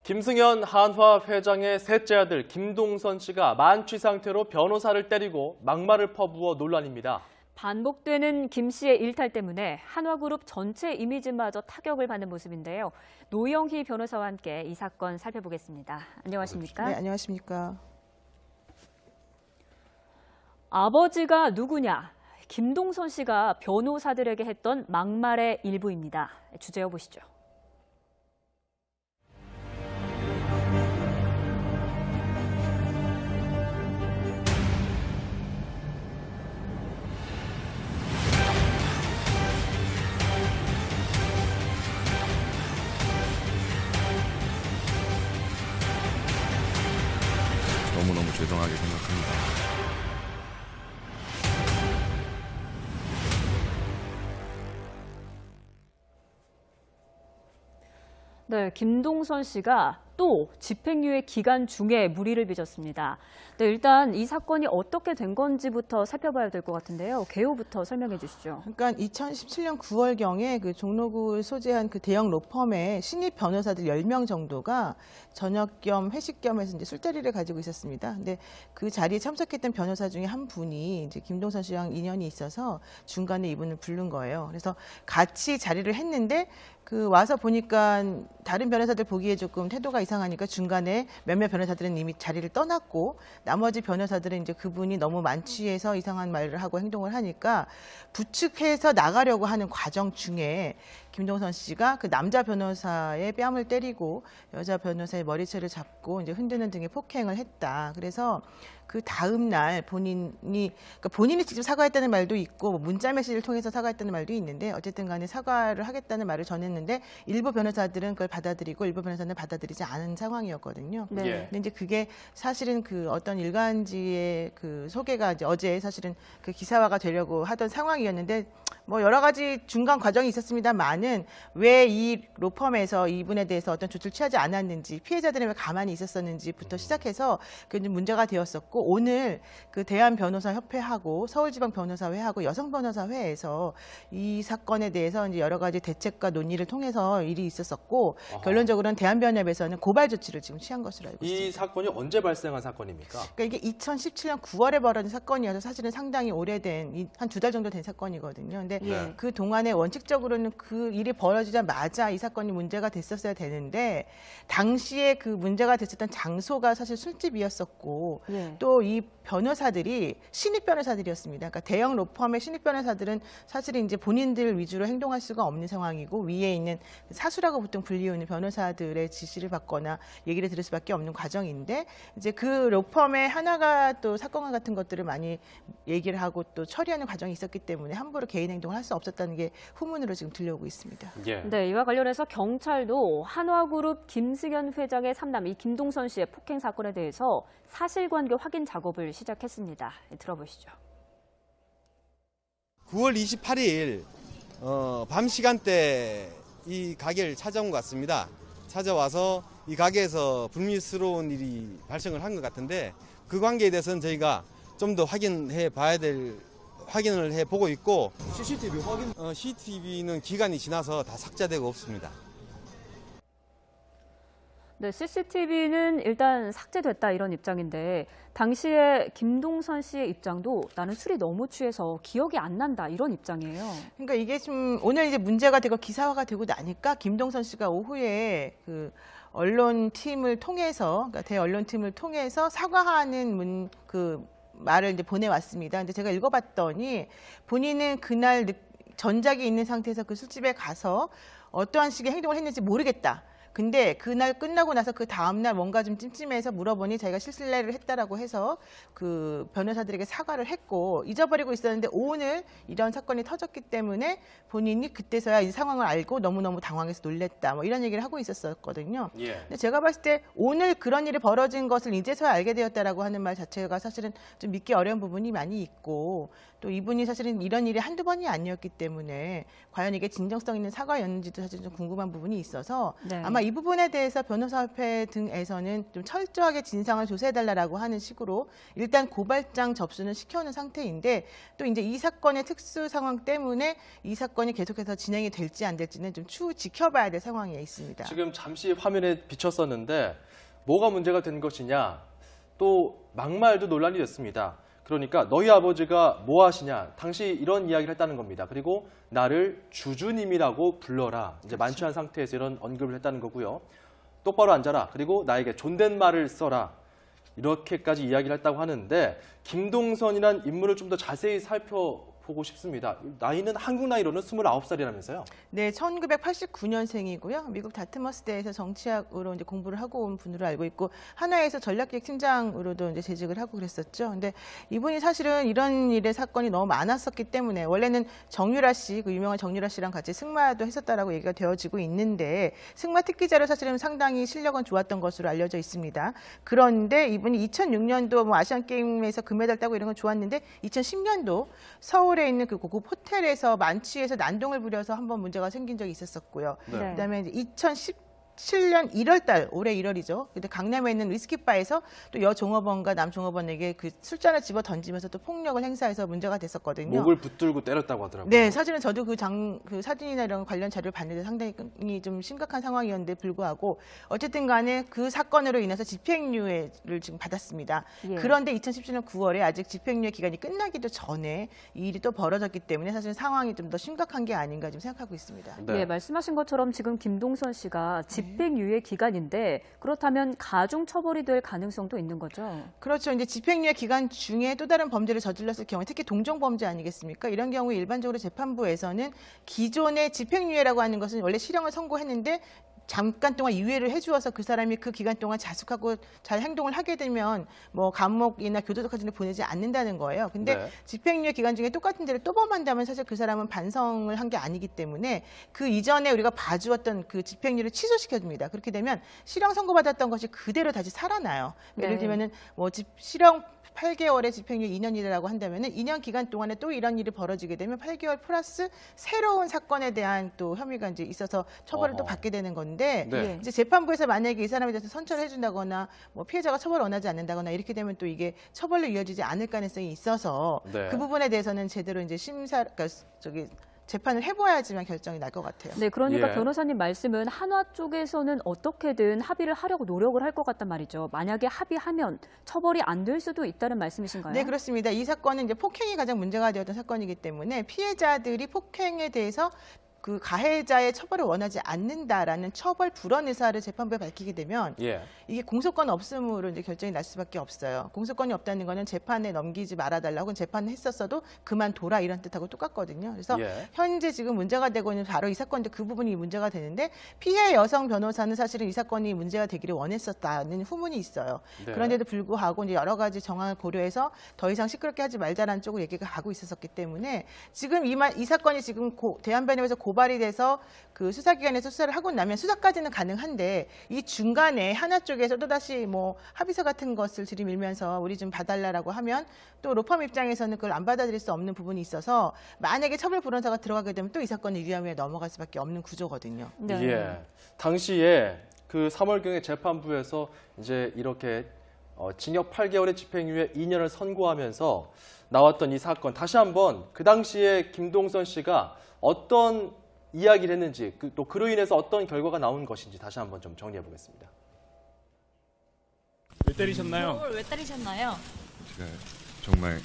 김승현 한화 회장의 셋째 아들 김동선 씨가 만취 상태로 변호사를 때리고 막말을 퍼부어 논란입니다. 반복되는 김 씨의 일탈 때문에 한화그룹 전체 이미지마저 타격을 받는 모습인데요. 노영희 변호사와 함께 이 사건 살펴보겠습니다. 안녕하십니까? 네, 안녕하십니까? 아버지가 누구냐? 김동선 씨가 변호사들에게 했던 막말의 일부입니다. 주제어 보시죠. 너무너무 죄송하게 생각합니다. 네, 김동선 씨가 또 집행유예 기간 중에 무리를 빚었습니다. 네, 일단 이 사건이 어떻게 된 건지부터 살펴봐야 될 것 같은데요. 개요부터 설명해 주시죠. 그러니까 2017년 9월경에 그 종로구를 소재한 그 대형 로펌의 신입 변호사들 10명 정도가 저녁 겸 회식 겸 해서 이제 술자리를 가지고 있었습니다. 근데 그 자리에 참석했던 변호사 중에 한 분이 이제 김동선 씨랑 인연이 있어서 중간에 이분을 부른 거예요. 그래서 같이 자리를 했는데 그 와서 보니까 다른 변호사들 보기에 조금 태도가 이상하니까 중간에 몇몇 변호사들은 이미 자리를 떠났고 나머지 변호사들은 이제 그분이 너무 만취해서 이상한 말을 하고 행동을 하니까 부축해서 나가려고 하는 과정 중에 김동선 씨가 그 남자 변호사의 뺨을 때리고 여자 변호사의 머리채를 잡고 이제 흔드는 등의 폭행을 했다. 그래서 그 다음 날 그러니까 본인이 직접 사과했다는 말도 있고 문자 메시지를 통해서 사과했다는 말도 있는데 어쨌든 간에 사과를 하겠다는 말을 전했는데 일부 변호사들은 그걸 받아들이고 일부 변호사는 받아들이지 않은 상황이었거든요. 네. 근데 이제 그게 사실은 그 어떤 일간지의 그 소개가 이제 어제 사실은 그 기사화가 되려고 하던 상황이었는데 뭐 여러 가지 중간 과정이 있었습니다만은 왜 이 로펌에서 이분에 대해서 어떤 조치를 취하지 않았는지 피해자들은 왜 가만히 있었었는지부터 시작해서 그게 문제가 되었었고 오늘 그 대한변호사협회하고 서울지방변호사회하고 여성변호사회에서 이 사건에 대해서 이제 여러 가지 대책과 논의를 통해서 일이 있었었고 결론적으로는 대한변협에서는 고발 조치를 지금 취한 것으로 알고 있습니다. 이 사건이 언제 발생한 사건입니까? 그러니까 이게 2017년 9월에 벌어진 사건이어서 사실은 상당히 오래된 한 2달 정도 된 사건이거든요. 근데 네. 그 동안에 원칙적으로는 그 일이 벌어지자마자 이 사건이 문제가 됐었어야 되는데 당시에 그 문제가 됐었던 장소가 사실 술집이었었고 네. 또 이 변호사들이 신입 변호사들이었습니다. 그러니까 대형 로펌의 신입 변호사들은 사실은 이제 본인들 위주로 행동할 수가 없는 상황이고 위에 있는 사수라고 보통 불리우는 변호사들의 지시를 받거나 얘기를 들을 수밖에 없는 과정인데 이제 그 로펌의 하나가 또 사건과 같은 것들을 많이 얘기를 하고 또 처리하는 과정이 있었기 때문에 함부로 개인 행동을 할 수 없었다는 게 후문으로 지금 들려오고 있습니다. 예. 네, 이와 관련해서 경찰도 한화그룹 김승현 회장의 삼남 이 김동선 씨의 폭행 사건에 대해서 사실관계 확인 작업을 시작했습니다. 들어보시죠. 9월 28일 밤 시간대 이 가게를 찾아온 것 같습니다. 찾아와서 이 가게에서 불미스러운 일이 발생을 한 것 같은데 그 관계에 대해서는 저희가 좀 더 확인을 해보고 있고 CCTV 확인? CCTV는 기간이 지나서 다 삭제되고 없습니다. 네, CCTV는 일단 삭제됐다 이런 입장인데 당시에 김동선 씨의 입장도 나는 술이 너무 취해서 기억이 안 난다 이런 입장이에요. 그러니까 이게 좀 오늘 이제 문제가 되고 기사화가 되고 나니까 김동선 씨가 오후에 그 언론팀을 통해서 그러니까 대언론팀을 통해서 사과하는 그 말을 이제 보내왔습니다. 근데 제가 읽어봤더니 본인은 그날 전작이 있는 상태에서 그 술집에 가서 어떠한 식의 행동을 했는지 모르겠다. 근데 그날 끝나고 나서 그 다음날 뭔가 좀 찜찜해서 물어보니 자기가 실례를 했다라고 해서 그 변호사들에게 사과를 했고 잊어버리고 있었는데 오늘 이런 사건이 터졌기 때문에 본인이 그때서야 이 상황을 알고 너무너무 당황해서 놀랬다. 뭐 이런 얘기를 하고 있었거든요. 예. 근데 제가 봤을 때 오늘 그런 일이 벌어진 것을 이제서야 알게 되었다라고 하는 말 자체가 사실은 좀 믿기 어려운 부분이 많이 있고 또 이분이 사실은 이런 일이 한두 번이 아니었기 때문에 과연 이게 진정성 있는 사과였는지도 사실 좀 궁금한 부분이 있어서 네. 아마 이 부분에 대해서 변호사협회 등에서는 좀 철저하게 진상을 조사해달라고 하는 식으로 일단 고발장 접수는 시켜놓은 상태인데 또 이제 이 사건의 특수 상황 때문에 이 사건이 계속해서 진행이 될지 안 될지는 좀 추후 지켜봐야 될 상황에 있습니다. 지금 잠시 화면에 비쳤었는데 뭐가 문제가 된 것이냐, 또 막말도 논란이 됐습니다. 그러니까 너희 아버지가 뭐 하시냐, 당시 이런 이야기를 했다는 겁니다. 그리고 나를 주주님이라고 불러라. 이제 만취한 상태에서 이런 언급을 했다는 거고요. 똑바로 앉아라. 그리고 나에게 존댓말을 써라. 이렇게까지 이야기를 했다고 하는데 김동선이란 인물을 좀 더 자세히 살펴보고 싶습니다. 나이는 한국 나이로는 29살이라면서요? 네, 1989년생이고요. 미국 다트머스대에서 정치학으로 이제 공부를 하고 온 분으로 알고 있고 한화에서 전략기획 팀장으로도 이제 재직을 하고 그랬었죠. 근데 이분이 사실은 이런 일의 사건이 너무 많았었기 때문에 원래는 정유라 씨, 그 유명한 정유라 씨랑 같이 승마도 했었다라고 얘기가 되어지고 있는데 승마 특기자로 사실은 상당히 실력은 좋았던 것으로 알려져 있습니다. 그런데 이분이 2006년도 뭐 아시안 게임에서 금메달 따고 이런 건 좋았는데 2010년도 서울에 있는 그 고급 호텔에서 만취해서 난동을 부려서 한번 문제가 생긴 적이 있었었고요. 네. 그다음에 이제 2017년 1월 달, 올해 1월이죠. 근데 강남에 있는 위스키바에서 또 여종업원과 남종업원에게 그 술잔을 집어 던지면서 또 폭력을 행사해서 문제가 됐었거든요. 목을 붙들고 때렸다고 하더라고요. 네, 사실은 저도 그 사진이나 이런 관련 자료를 봤는데 상당히 좀 심각한 상황이었는데 불구하고 어쨌든 간에 그 사건으로 인해서 집행유예를 지금 받았습니다. 예. 그런데 2017년 9월에 아직 집행유예 기간이 끝나기도 전에 이 일이 또 벌어졌기 때문에 사실 상황이 좀 더 심각한 게 아닌가 좀 생각하고 있습니다. 네. 예, 말씀하신 것처럼 지금 김동선 씨가 집행유예 기간인데 그렇다면 가중 처벌이 될 가능성도 있는 거죠? 그렇죠. 이제 집행유예 기간 중에 또 다른 범죄를 저질렀을 경우에 특히 동종범죄 아니겠습니까? 이런 경우에 일반적으로 재판부에서는 기존의 집행유예라고 하는 것은 원래 실형을 선고했는데 잠깐 동안 유예를 해주어서 그 사람이 그 기간 동안 자숙하고 잘 행동을 하게 되면 뭐 감옥이나 교도소까지는 보내지 않는다는 거예요. 근데 네. 집행유예 기간 중에 똑같은 데를 또 범한다면 사실 그 사람은 반성을 한 게 아니기 때문에 그 이전에 우리가 봐주었던 그 집행유예를 취소시켜줍니다. 그렇게 되면 실형 선고받았던 것이 그대로 다시 살아나요. 네. 예를 들면은 뭐 실형 8개월의 집행유예 2년이라고 한다면 2년 기간 동안에 또 이런 일이 벌어지게 되면 8개월 플러스 새로운 사건에 대한 또 혐의가 이제 있어서 처벌을 또 어허. 받게 되는 건데 네. 이제 재판부에서 만약에 이 사람에 대해서 선처를 해준다거나 뭐 피해자가 처벌을 원하지 않는다거나 이렇게 되면 또 이게 처벌로 이어지지 않을 가능성이 있어서 네. 그 부분에 대해서는 제대로 이제 그러니까 재판을 해봐야지만 결정이 날 것 같아요. 네, 그러니까 예. 변호사님 말씀은 한화 쪽에서는 어떻게든 합의를 하려고 노력을 할 것 같단 말이죠. 만약에 합의하면 처벌이 안 될 수도 있다는 말씀이신가요? 네, 그렇습니다. 이 사건은 이제 폭행이 가장 문제가 되었던 사건이기 때문에 피해자들이 폭행에 대해서 그 가해자의 처벌을 원하지 않는다라는 처벌 불원 의사를 재판부에 밝히게 되면 예. 이게 공소권 없음으로 이제 결정이 날 수밖에 없어요. 공소권이 없다는 거는 재판에 넘기지 말아달라고 혹은 재판을 했었어도 그만둬라 이런 뜻하고 똑같거든요. 그래서 예. 현재 지금 문제가 되고 있는 바로 이 사건인데 그 부분이 문제가 되는데 피해 여성 변호사는 사실은 이 사건이 문제가 되기를 원했었다는 후문이 있어요. 네. 그런데도 불구하고 이제 여러 가지 정황을 고려해서 더 이상 시끄럽게 하지 말자라는 쪽으로 얘기가 가고 있었기 때문에 지금 이 사건이 지금 대한변협에서 고발이 돼서 그 수사기관에서 수사를 하고 나면 수사까지는 가능한데 이 중간에 하나 쪽에서 또다시 뭐 합의서 같은 것을 들이밀면서 우리 좀 봐달라고 하면 또 로펌 입장에서는 그걸 안 받아들일 수 없는 부분이 있어서 만약에 처벌 불원사가 들어가게 되면 또 이 사건은 유야무에 넘어갈 수밖에 없는 구조거든요. 네. 예. 당시에 그 3월경에 재판부에서 이제 이렇게 징역 8개월의 집행유예 2년을 선고하면서 나왔던 이 사건, 다시 한번 그 당시에 김동선 씨가 어떤 이야기를 했는지, 또 그로 인해서 어떤 결과가 나온 것인지 다시 한번 좀 정리해 보겠습니다. 왜 때리셨나요? 저를 왜 때리셨나요? 제가 정말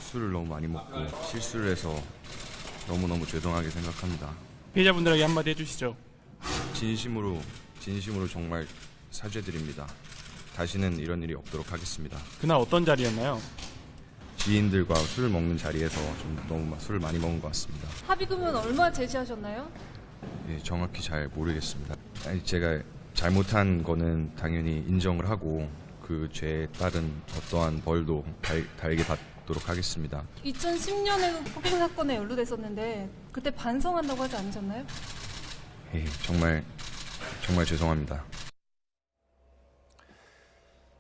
술을 너무 많이 먹고 실수를 해서 너무너무 죄송하게 생각합니다. 피해자분들에게 한마디 해주시죠. 진심으로 정말 사죄드립니다. 다시는 이런 일이 없도록 하겠습니다. 그날 어떤 자리였나요? 지인들과 술 먹는 자리에서 좀 너무 술을 많이 먹은 것 같습니다. 합의금은 얼마 제시하셨나요? 예, 정확히 잘 모르겠습니다. 아니, 제가 잘못한 거는 당연히 인정을 하고 그 죄에 따른 어떠한 벌도 달게 받도록 하겠습니다. 2010년에도 폭행 사건에 연루됐었는데 그때 반성한다고 하지 않으셨나요? 예, 정말 죄송합니다.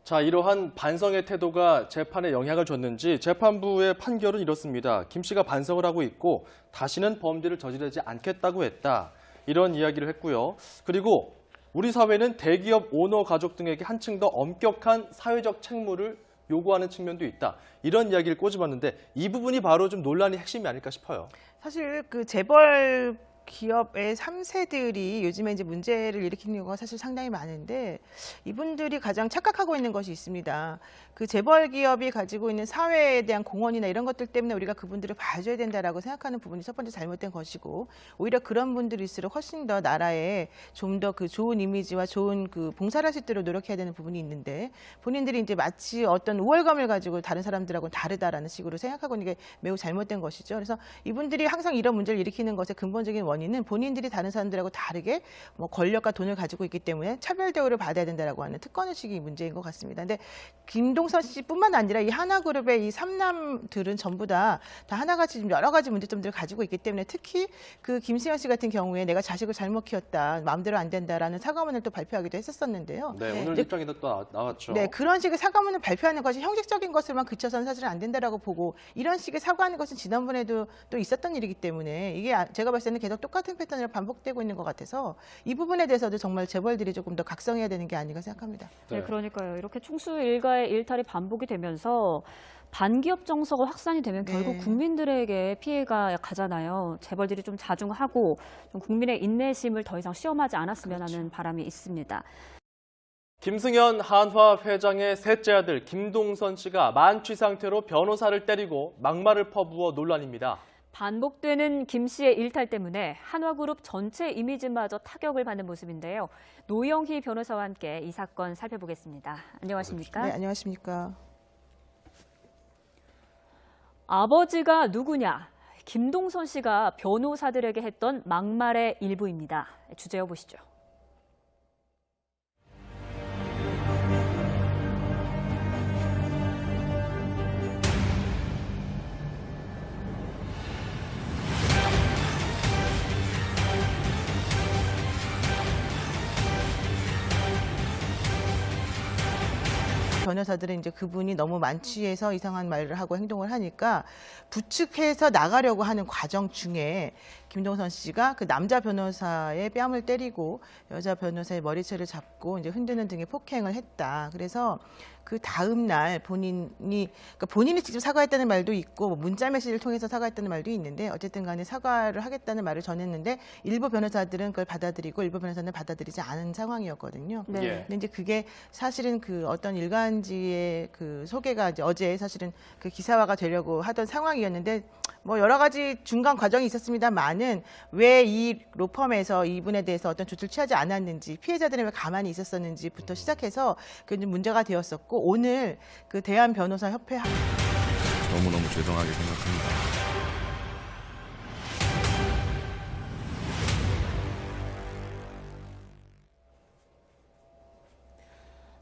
자, 이러한 반성의 태도가 재판에 영향을 줬는지 재판부의 판결은 이렇습니다. 김 씨가 반성을 하고 있고 다시는 범죄를 저지르지 않겠다고 했다. 이런 이야기를 했고요. 그리고 우리 사회는 대기업 오너 가족 등에게 한층 더 엄격한 사회적 책무를 요구하는 측면도 있다. 이런 이야기를 꼬집었는데 이 부분이 바로 좀 논란의 핵심이 아닐까 싶어요. 사실 그 재벌 기업의 3세들이 요즘에 이제 문제를 일으키는 경우가 사실 상당히 많은데 이분들이 가장 착각하고 있는 것이 있습니다. 그 재벌 기업이 가지고 있는 사회에 대한 공헌이나 이런 것들 때문에 우리가 그분들을 봐줘야 된다라고 생각하는 부분이 첫 번째 잘못된 것이고 오히려 그런 분들일수록 훨씬 더 나라에 좀 더 그 좋은 이미지와 좋은 그 봉사를 할 수 있도록 노력해야 되는 부분이 있는데 본인들이 이제 마치 어떤 우월감을 가지고 다른 사람들하고는 다르다라는 식으로 생각하고 있는 게 매우 잘못된 것이죠. 그래서 이분들이 항상 이런 문제를 일으키는 것의 근본적인 원인은 본인들이 다른 사람들하고 다르게 뭐 권력과 돈을 가지고 있기 때문에 차별 대우를 받아야 된다라고 하는 특권의식이 문제인 것 같습니다. 근데 김동선 씨뿐만 아니라 이 하나그룹의 이 3남들은 전부 다 하나같이 좀 여러 가지 문제점들을 가지고 있기 때문에 특히 그 김수현 씨 같은 경우에 내가 자식을 잘못 키웠다, 마음대로 안 된다라는 사과문을 또 발표하기도 했었었는데요. 네, 오늘 입장이 또 나왔죠. 네, 그런 식의 사과문을 발표하는 것이 형식적인 것을만 그쳐서는 사실은 안 된다라고 보고 이런 식의 사과하는 것은 지난번에도 또 있었던 일이기 때문에 이게 제가 봤을 때는 계속 똑같은 패턴으로 반복되고 있는 것 같아서 이 부분에 대해서도 정말 재벌들이 조금 더 각성해야 되는 게 아닌가 생각합니다. 네, 그러니까요. 이렇게 충수 일가의 일탈이 반복이 되면서 반기업 정서가 확산이 되면 결국 네. 국민들에게 피해가 가잖아요. 재벌들이 좀 자중하고 좀 국민의 인내심을 더 이상 시험하지 않았으면 하는 바람이 있습니다. 김승현 한화 회장의 셋째 아들 김동선 씨가 만취 상태로 변호사를 때리고 막말을 퍼부어 논란입니다. 반복되는 김 씨의 일탈 때문에 한화그룹 전체 이미지마저 타격을 받는 모습인데요. 노영희 변호사와 함께 이 사건 살펴보겠습니다. 안녕하십니까? 네, 안녕하십니까? 아버지가 누구냐? 김동선 씨가 변호사들에게 했던 막말의 일부입니다. 주제어 보시죠. 변호사들은 이제 그분이 너무 만취해서 이상한 말을 하고 행동을 하니까 부축해서 나가려고 하는 과정 중에 김동선 씨가 그 남자 변호사의 뺨을 때리고 여자 변호사의 머리채를 잡고 이제 흔드는 등의 폭행을 했다. 그래서 그 다음 날 본인이 직접 사과했다는 말도 있고 뭐 문자 메시지를 통해서 사과했다는 말도 있는데 어쨌든 간에 사과를 하겠다는 말을 전했는데 일부 변호사들은 그걸 받아들이고 일부 변호사는 받아들이지 않은 상황이었거든요. 네. 예. 근데 이제 그게 사실은 그 어떤 일간지의 그 소개가 이제 어제 사실은 그 기사화가 되려고 하던 상황이었는데 뭐 여러 가지 중간 과정이 있었습니다만은 왜 이 로펌에서 이분에 대해서 어떤 조치를 취하지 않았는지 피해자들은 왜 가만히 있었었는지부터 시작해서 그게 문제가 되었었고 오늘 그 대한변호사협회 너무너무 죄송하게 생각합니다.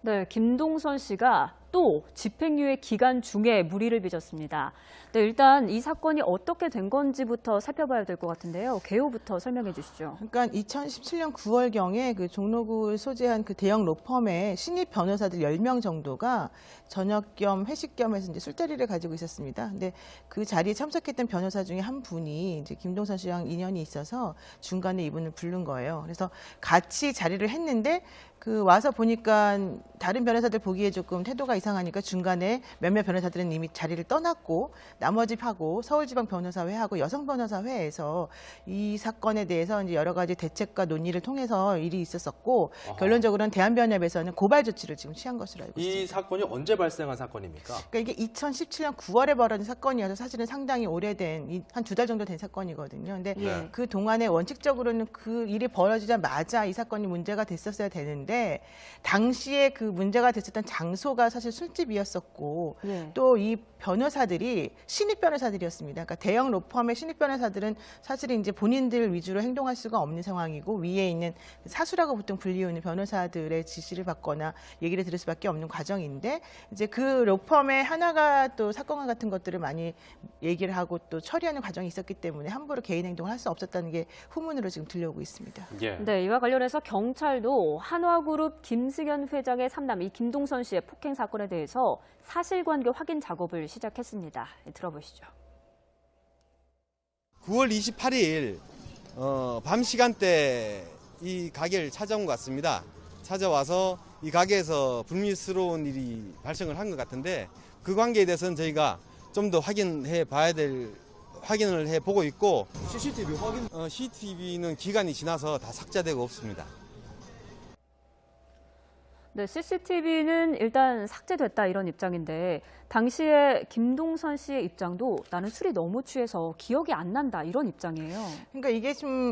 네, 김동선 씨가 또 집행유예 기간 중에 무리를 빚었습니다. 네, 일단 이 사건이 어떻게 된 건지부터 살펴봐야 될 것 같은데요. 개요부터 설명해 주시죠. 그러니까 2017년 9월경에 그 종로구를 소재한 그 대형 로펌의 신입 변호사들 10명 정도가 저녁 겸 회식 겸 해서 이제 술자리를 가지고 있었습니다. 근데 그 자리에 참석했던 변호사 중에 한 분이 이제 김동선 씨랑 인연이 있어서 중간에 이분을 부른 거예요. 그래서 같이 자리를 했는데 그 와서 보니까 다른 변호사들 보기에 조금 태도가 이상하니까 중간에 몇몇 변호사들은 이미 자리를 떠났고 나머지 하고 서울지방변호사회하고 여성변호사회에서 이 사건에 대해서 이제 여러 가지 대책과 논의를 통해서 일이 있었었고 결론적으로는 대한변협에서는 고발 조치를 지금 취한 것으로 알고 있습니다. 이 사건이 언제 발생한 사건입니까? 그러니까 이게 2017년 9월에 벌어진 사건이어서 사실은 상당히 오래된 한 2달 정도 된 사건이거든요. 근데 네. 그 동안에 원칙적으로는 그 일이 벌어지자마자 이 사건이 문제가 됐었어야 되는데 당시에 그 문제가 됐었던 장소가 사실 술집이었었고 네. 또 이 변호사들이 신입 변호사들이었습니다. 그러니까 대형 로펌의 신입 변호사들은 사실은 이제 본인들 위주로 행동할 수가 없는 상황이고 위에 있는 사수라고 보통 불리우는 변호사들의 지시를 받거나 얘기를 들을 수밖에 없는 과정인데 이제 그 로펌의 하나가 또 사건 같은 것들을 많이 얘기를 하고 또 처리하는 과정이 있었기 때문에 함부로 개인 행동을 할 수 없었다는 게 후문으로 지금 들려오고 있습니다. 예. 네, 이와 관련해서 경찰도 한화그룹 김승현 회장의 3남 이 김동선 씨의 폭행 사건에 대해서 사실관계 확인 작업을 시작했습니다. 들어보시죠. 9월 28일 밤 시간대 이 가게를 찾아온 것 같습니다. 찾아와서 이 가게에서 불미스러운 일이 발생을 한 것 같은데 그 관계에 대해서는 저희가 좀 더 확인을 해 보고 있고 CCTV는 기간이 지나서 다 삭제되고 없습니다. 네, CCTV는 일단 삭제됐다 이런 입장인데 당시에 김동선 씨의 입장도 나는 술이 너무 취해서 기억이 안 난다 이런 입장이에요. 그러니까 이게 좀